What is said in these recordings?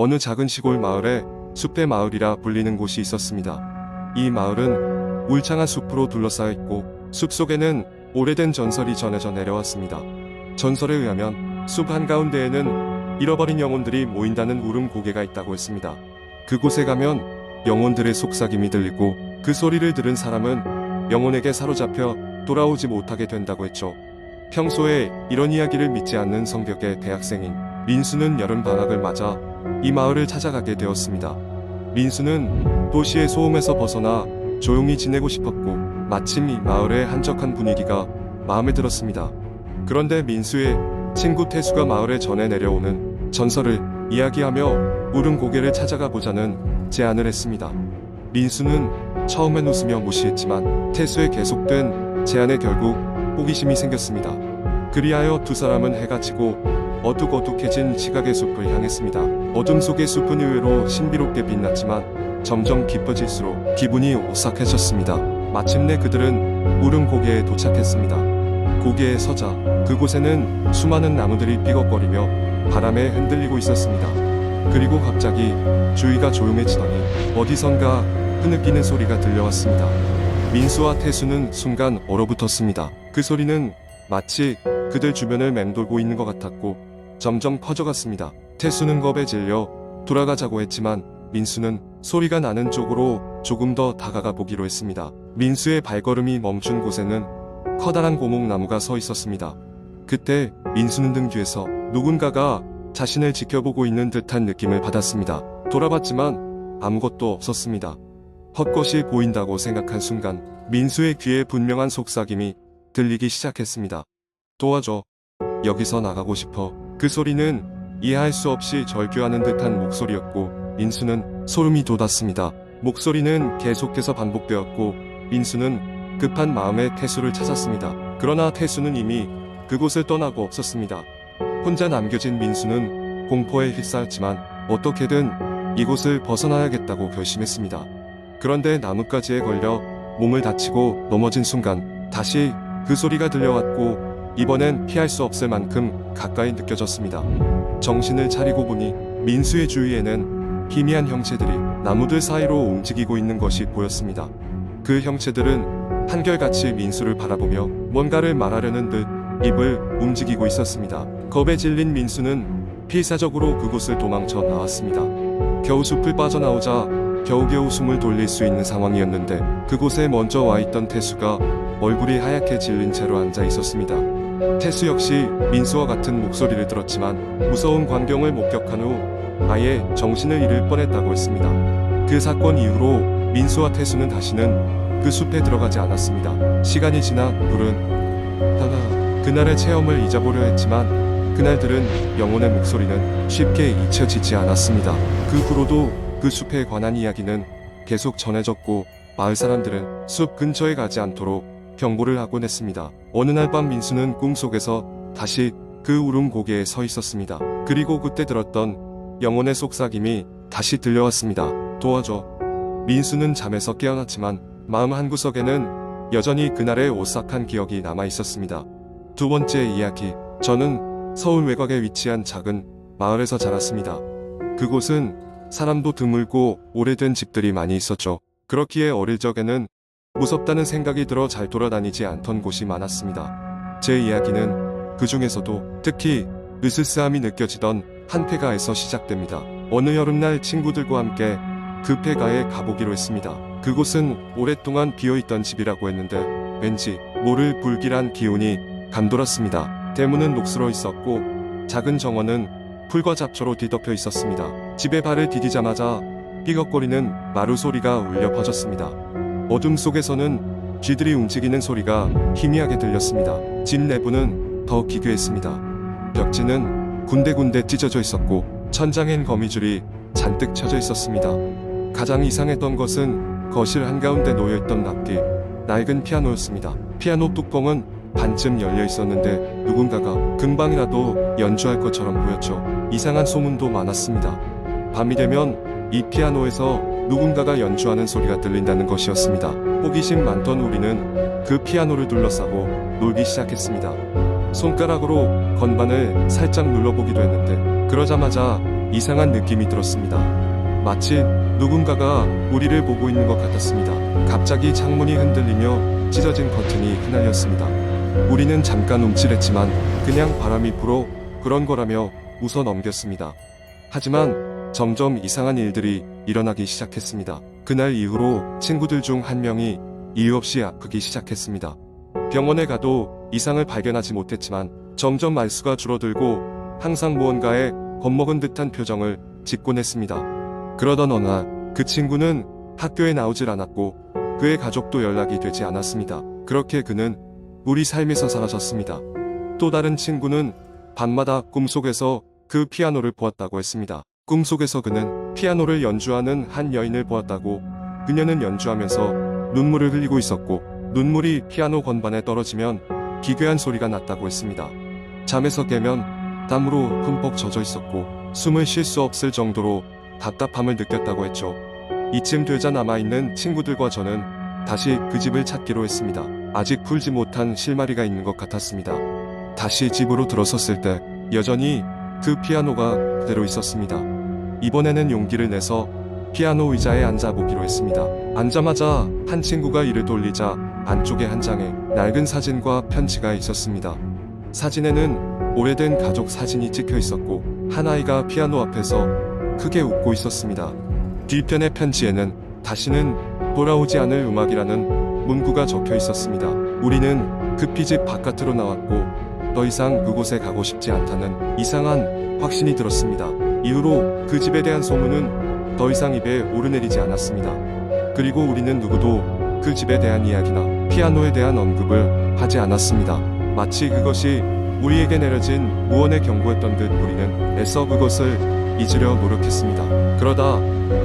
어느 작은 시골 마을에 숲의 마을이라 불리는 곳이 있었습니다. 이 마을은 울창한 숲으로 둘러싸여 있고 숲 속에는 오래된 전설이 전해져 내려왔습니다. 전설에 의하면 숲 한가운데에는 잃어버린 영혼들이 모인다는 울음 고개가 있다고 했습니다. 그곳에 가면 영혼들의 속삭임이 들리고 그 소리를 들은 사람은 영혼에게 사로잡혀 돌아오지 못하게 된다고 했죠. 평소에 이런 이야기를 믿지 않는 성격의 대학생인 민수는 여름방학을 맞아 이 마을을 찾아가게 되었습니다. 민수는 도시의 소음에서 벗어나 조용히 지내고 싶었고 마침 이 마을의 한적한 분위기가 마음에 들었습니다. 그런데 민수의 친구 태수가 마을에 전해 내려오는 전설을 이야기하며 울음 고개를 찾아가 보자는 제안을 했습니다. 민수는 처음엔 웃으며 무시했지만 태수의 계속된 제안에 결국 호기심이 생겼습니다. 그리하여 두 사람은 해가 지고 어둑어둑해진 시각의 숲을 향했습니다. 어둠 속의 숲은 의외로 신비롭게 빛났지만 점점 깊어질수록 기분이 오싹해졌습니다. 마침내 그들은 울음 고개에 도착했습니다. 고개에 서자 그곳에는 수많은 나무들이 삐걱거리며 바람에 흔들리고 있었습니다. 그리고 갑자기 주위가 조용해지더니 어디선가 흐느끼는 소리가 들려왔습니다. 민수와 태수는 순간 얼어붙었습니다. 그 소리는 마치 그들 주변을 맴돌고 있는 것 같았고 점점 커져갔습니다. 태수는 겁에 질려 돌아가자고 했지만 민수는 소리가 나는 쪽으로 조금 더 다가가 보기로 했습니다. 민수의 발걸음이 멈춘 곳에는 커다란 고목나무가 서 있었습니다. 그때 민수는 등 뒤에서 누군가가 자신을 지켜보고 있는 듯한 느낌을 받았습니다. 돌아봤지만 아무것도 없었습니다. 헛것이 보인다고 생각한 순간 민수의 귀에 분명한 속삭임이 들리기 시작했습니다. 도와줘. 여기서 나가고 싶어. 그 소리는 이해할 수 없이 절규하는 듯한 목소리였고 민수는 소름이 돋았습니다. 목소리는 계속해서 반복되었고 민수는 급한 마음에 태수를 찾았습니다. 그러나 태수는 이미 그곳을 떠나고 없었습니다. 혼자 남겨진 민수는 공포에 휩싸였지만 어떻게든 이곳을 벗어나야겠다고 결심했습니다. 그런데 나뭇가지에 걸려 몸을 다치고 넘어진 순간 다시 그 소리가 들려왔고 이번엔 피할 수 없을 만큼 가까이 느껴졌습니다. 정신을 차리고 보니 민수의 주위에는 희미한 형체들이 나무들 사이로 움직이고 있는 것이 보였습니다. 그 형체들은 한결같이 민수를 바라보며 뭔가를 말하려는 듯 입을 움직이고 있었습니다. 겁에 질린 민수는 필사적으로 그곳을 도망쳐 나왔습니다. 겨우 숲을 빠져나오자 겨우겨우 숨을 돌릴 수 있는 상황이었는데 그곳에 먼저 와 있던 태수가 얼굴이 하얗게 질린 채로 앉아 있었습니다. 태수 역시 민수와 같은 목소리를 들었지만 무서운 광경을 목격한 후 아예 정신을 잃을 뻔했다고 했습니다. 그 사건 이후로 민수와 태수는 다시는 그 숲에 들어가지 않았습니다. 시간이 지나 둘은 다가 그날의 체험을 잊어보려 했지만 그날들은 영혼의 목소리는 쉽게 잊혀지지 않았습니다. 그 후로도 그 숲에 관한 이야기는 계속 전해졌고 마을 사람들은 숲 근처에 가지 않도록 경고를 하곤 했습니다. 어느 날 밤 민수는 꿈속에서 다시 그 울음 고개에 서 있었습니다. 그리고 그때 들었던 영혼의 속삭임이 다시 들려왔습니다. 도와줘. 민수는 잠에서 깨어났지만 마음 한구석에는 여전히 그날의 오싹한 기억이 남아 있었습니다. 두 번째 이야기. 저는 서울 외곽에 위치한 작은 마을에서 자랐습니다. 그곳은 사람도 드물고 오래된 집들이 많이 있었죠. 그렇기에 어릴 적에는 무섭다는 생각이 들어 잘 돌아다니지 않던 곳이 많았습니다. 제 이야기는 그 중에서도 특히 으스스함이 느껴지던 한 폐가에서 시작됩니다. 어느 여름날 친구들과 함께 그 폐가에 가보기로 했습니다. 그곳은 오랫동안 비어있던 집이라고 했는데 왠지 모를 불길한 기운이 감돌았습니다. 대문은 녹슬어 있었고 작은 정원은 풀과 잡초로 뒤덮여 있었습니다. 집에 발을 디디자마자 삐걱거리는 마루 소리가 울려 퍼졌습니다. 어둠 속에서는 쥐들이 움직이는 소리가 희미하게 들렸습니다. 집 내부는 더 기괴했습니다. 벽지는 군데군데 찢어져 있었고 천장엔 거미줄이 잔뜩 쳐져 있었습니다. 가장 이상했던 것은 거실 한가운데 놓여있던 낡은 피아노였습니다. 피아노 뚜껑은 반쯤 열려 있었는데 누군가가 금방이라도 연주할 것처럼 보였죠. 이상한 소문도 많았습니다. 밤이 되면 이 피아노에서 누군가가 연주하는 소리가 들린다는 것이었습니다. 호기심 많던 우리는 그 피아노를 둘러싸고 놀기 시작했습니다. 손가락으로 건반을 살짝 눌러보기도 했는데 그러자마자 이상한 느낌이 들었습니다. 마치 누군가가 우리를 보고 있는 것 같았습니다. 갑자기 창문이 흔들리며 찢어진 커튼이 휘날렸습니다. 우리는 잠깐 움찔했지만 그냥 바람이 불어 그런 거라며 웃어 넘겼습니다. 하지만 점점 이상한 일들이 일어나기 시작했습니다. 그날 이후로 친구들 중 한 명이 이유 없이 아프기 시작했습니다. 병원에 가도 이상을 발견하지 못했지만 점점 말수가 줄어들고 항상 무언가에 겁먹은 듯한 표정을 짓곤 했습니다. 그러던 어느 날 그 친구는 학교에 나오질 않았고 그의 가족도 연락이 되지 않았습니다. 그렇게 그는 우리 삶에서 사라졌습니다. 또 다른 친구는 밤마다 꿈속에서 그 피아노를 보았다고 했습니다. 꿈속에서 그는 피아노를 연주하는 한 여인을 보았다고, 그녀는 연주하면서 눈물을 흘리고 있었고 눈물이 피아노 건반에 떨어지면 기괴한 소리가 났다고 했습니다. 잠에서 깨면 땀으로 흠뻑 젖어 있었고 숨을 쉴 수 없을 정도로 답답함을 느꼈다고 했죠. 이쯤 되자 남아있는 친구들과 저는 다시 그 집을 찾기로 했습니다. 아직 풀지 못한 실마리가 있는 것 같았습니다. 다시 집으로 들어섰을 때 여전히 그 피아노가 그대로 있었습니다. 이번에는 용기를 내서 피아노 의자에 앉아보기로 했습니다. 앉자마자 한 친구가 이를 돌리자 안쪽에 한 장의 낡은 사진과 편지가 있었습니다. 사진에는 오래된 가족 사진이 찍혀 있었고 한 아이가 피아노 앞에서 크게 웃고 있었습니다. 뒤편의 편지에는 다시는 돌아오지 않을 음악이라는 문구가 적혀 있었습니다. 우리는 급히 집 바깥으로 나왔고 더 이상 그곳에 가고 싶지 않다는 이상한 확신이 들었습니다. 이후로 그 집에 대한 소문은 더 이상 입에 오르내리지 않았습니다. 그리고 우리는 누구도 그 집에 대한 이야기나 피아노에 대한 언급을 하지 않았습니다. 마치 그것이 우리에게 내려진 무언의 경고였던 듯 우리는 애써 그것을 잊으려 노력했습니다. 그러다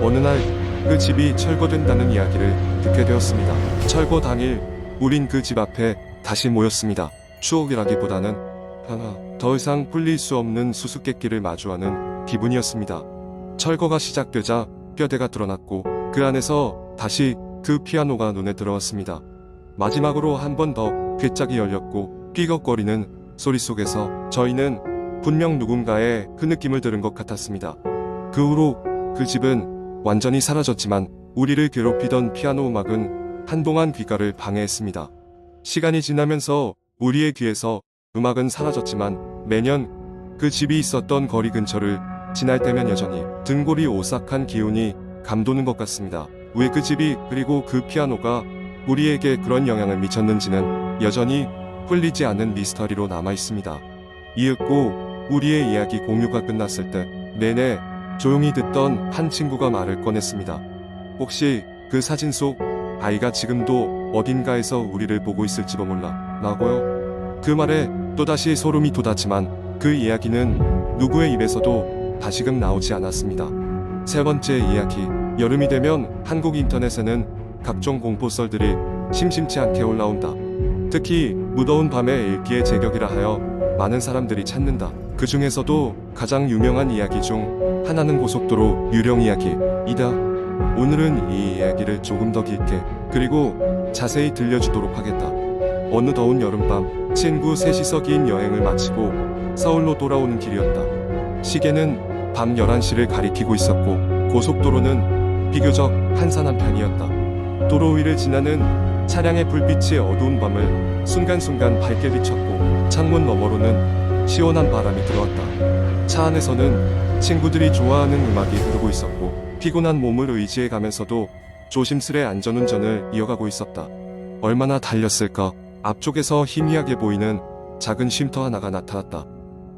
어느 날 그 집이 철거된다는 이야기를 듣게 되었습니다. 철거 당일 우린 그 집 앞에 다시 모였습니다. 추억이라기보다는 더 이상 풀릴 수 없는 수수께끼를 마주하는 기분이었습니다. 철거가 시작되자 뼈대가 드러났고 그 안에서 다시 그 피아노가 눈에 들어왔습니다. 마지막으로 한 번 더 괴짝이 열렸고 삐걱거리는 소리 속에서 저희는 분명 누군가의 그 느낌을 들은 것 같았습니다. 그 후로 그 집은 완전히 사라졌지만 우리를 괴롭히던 피아노 음악은 한동안 귓가를 방해했습니다. 시간이 지나면서 우리의 귀에서 음악은 사라졌지만 매년 그 집이 있었던 거리 근처를 지날 때면 여전히 등골이 오싹한 기운이 감도는 것 같습니다. 왜 그 집이 그리고 그 피아노가 우리에게 그런 영향을 미쳤는지는 여전히 풀리지 않은 미스터리로 남아 있습니다. 이윽고 우리의 이야기 공유가 끝났을 때 내내 조용히 듣던 한 친구가 말을 꺼냈습니다. 혹시 그 사진 속 아이가 지금도 어딘가에서 우리를 보고 있을지도 몰라 라고요. 그 말에 또다시 소름이 돋았지만 그 이야기는 누구의 입에서도 다시금 나오지 않았습니다. 세 번째 이야기. 여름이 되면 한국 인터넷에는 각종 공포썰들이 심심치 않게 올라온다. 특히 무더운 밤에 읽기에 제격이라 하여 많은 사람들이 찾는다. 그 중에서도 가장 유명한 이야기 중 하나는 고속도로 유령 이야기이다. 오늘은 이 이야기를 조금 더 길게 그리고 자세히 들려주도록 하겠다. 어느 더운 여름밤 친구 셋이서 긴 여행을 마치고 서울로 돌아오는 길이었다. 시계는 밤 11시를 가리키고 있었고 고속도로는 비교적 한산한 편이었다. 도로 위를 지나는 차량의 불빛이 어두운 밤을 순간순간 밝게 비쳤고 창문 너머로는 시원한 바람이 들어왔다. 차 안에서는 친구들이 좋아하는 음악이 흐르고 있었고 피곤한 몸을 의지해 가면서도 조심스레 안전운전을 이어가고 있었다. 얼마나 달렸을까? 앞쪽에서 희미하게 보이는 작은 쉼터 하나가 나타났다.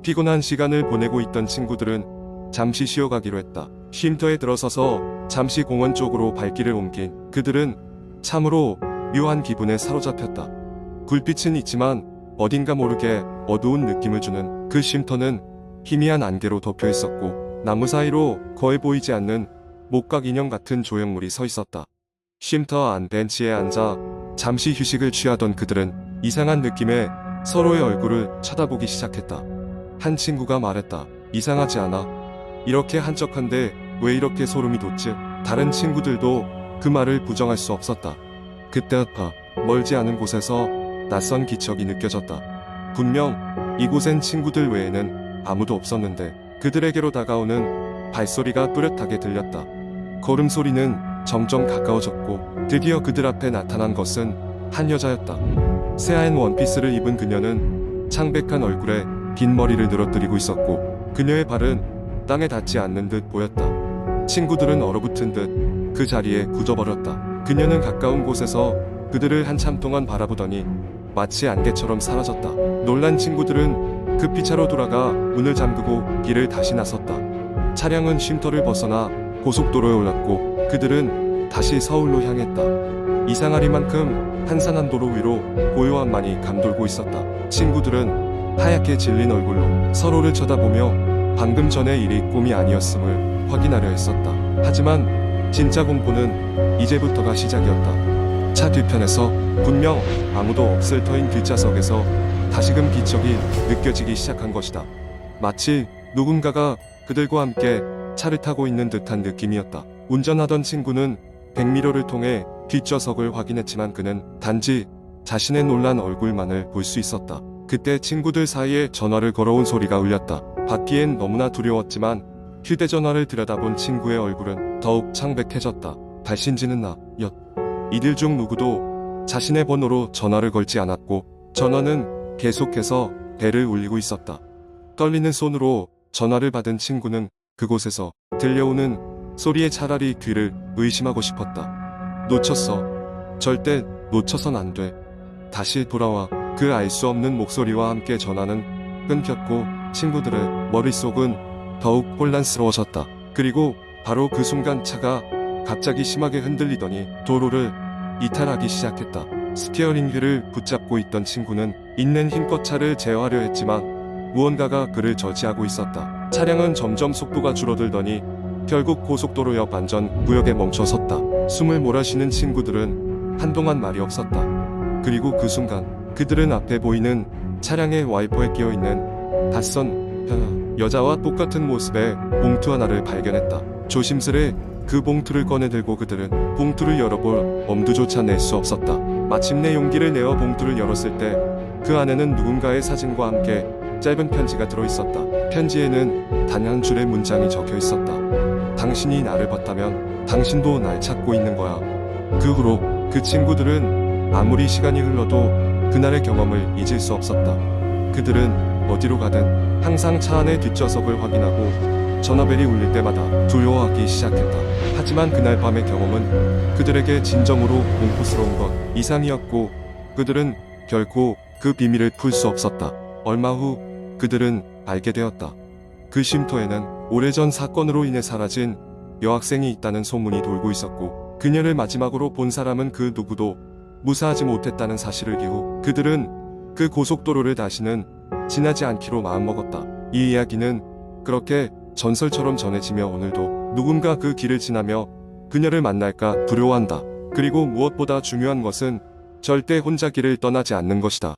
피곤한 시간을 보내고 있던 친구들은 잠시 쉬어가기로 했다. 쉼터에 들어서서 잠시 공원 쪽으로 발길을 옮긴 그들은 참으로 묘한 기분에 사로잡혔다. 불빛은 있지만 어딘가 모르게 어두운 느낌을 주는 그 쉼터는 희미한 안개로 덮여 있었고 나무 사이로 거의 보이지 않는 목각 인형 같은 조형물이 서 있었다. 쉼터 안 벤치에 앉아 잠시 휴식을 취하던 그들은 이상한 느낌에 서로의 얼굴을 쳐다보기 시작했다. 한 친구가 말했다. 이상하지 않아? 이렇게 한적한데 왜 이렇게 소름이 돋지? 다른 친구들도 그 말을 부정할 수 없었다. 그때였다. 멀지 않은 곳에서 낯선 기척이 느껴졌다. 분명 이곳엔 친구들 외에는 아무도 없었는데 그들에게로 다가오는 발소리가 뚜렷하게 들렸다. 걸음소리는 점점 가까워졌고 드디어 그들 앞에 나타난 것은 한 여자였다. 새하얀 원피스를 입은 그녀는 창백한 얼굴에 긴 머리를 늘어뜨리고 있었고 그녀의 발은 땅에 닿지 않는 듯 보였다. 친구들은 얼어붙은 듯 그 자리에 굳어버렸다. 그녀는 가까운 곳에서 그들을 한참 동안 바라보더니 마치 안개처럼 사라졌다. 놀란 친구들은 급히 차로 돌아가 문을 잠그고 길을 다시 나섰다. 차량은 쉼터를 벗어나 고속도로에 올랐고 그들은 다시 서울로 향했다. 이상하리만큼 한산한 도로 위로 고요함만이 감돌고 있었다. 친구들은 하얗게 질린 얼굴로 서로를 쳐다보며 방금 전의 일이 꿈이 아니었음을 확인하려 했었다. 하지만 진짜 공포는 이제부터가 시작이었다. 차 뒤편에서 분명 아무도 없을 터인 뒷좌석에서 다시금 기척이 느껴지기 시작한 것이다. 마치 누군가가 그들과 함께 차를 타고 있는 듯한 느낌이었다. 운전하던 친구는 백미러를 통해 뒷좌석을 확인했지만 그는 단지 자신의 놀란 얼굴만을 볼 수 있었다. 그때 친구들 사이에 전화를 걸어온 소리가 울렸다. 받기엔 너무나 두려웠지만 휴대전화를 들여다본 친구의 얼굴은 더욱 창백해졌다. 발신지는 나, 였. 이들 중 누구도 자신의 번호로 전화를 걸지 않았고 전화는 계속해서 벨을 울리고 있었다. 떨리는 손으로 전화를 받은 친구는 그곳에서 들려오는 소리에 차라리 귀를 의심하고 싶었다. 놓쳤어. 절대 놓쳐선 안 돼. 다시 돌아와. 그 알 수 없는 목소리와 함께 전화는 끊겼고 친구들의 머릿속은 더욱 혼란스러워졌다. 그리고 바로 그 순간 차가 갑자기 심하게 흔들리더니 도로를 이탈하기 시작했다. 스티어링 휠을 붙잡고 있던 친구는 있는 힘껏 차를 제어하려 했지만 무언가가 그를 저지하고 있었다. 차량은 점점 속도가 줄어들더니 결국 고속도로 옆 안전 구역에 멈춰섰다. 숨을 몰아쉬는 친구들은 한동안 말이 없었다. 그리고 그 순간 그들은 앞에 보이는 차량의 와이퍼에 끼어있는 낯선 여자와 똑같은 모습의 봉투 하나를 발견했다. 조심스레 그 봉투를 꺼내 들고 그들은 봉투를 열어볼 엄두조차 낼 수 없었다. 마침내 용기를 내어 봉투를 열었을 때 그 안에는 누군가의 사진과 함께 짧은 편지가 들어있었다. 편지에는 단 한 줄의 문장이 적혀 있었다. 당신이 나를 봤다면 당신도 날 찾고 있는 거야. 그 후로 그 친구들은 아무리 시간이 흘러도 그날의 경험을 잊을 수 없었다. 그들은 어디로 가든 항상 차 안의 뒷좌석을 확인하고 전화벨이 울릴 때마다 두려워하기 시작했다. 하지만 그날 밤의 경험은 그들에게 진정으로 공포스러운 것 이상이었고 그들은 결코 그 비밀을 풀 수 없었다. 얼마 후 그들은 알게 되었다. 그 쉼터에는 오래전 사건으로 인해 사라진 여학생이 있다는 소문이 돌고 있었고 그녀를 마지막으로 본 사람은 그 누구도 무사하지 못했다는 사실을 기후 그들은 그 고속도로를 다시는 지나지 않기로 마음먹었다. 이 이야기는 그렇게 전설처럼 전해지며 오늘도 누군가 그 길을 지나며 그녀를 만날까 두려워한다. 그리고 무엇보다 중요한 것은 절대 혼자 길을 떠나지 않는 것이다.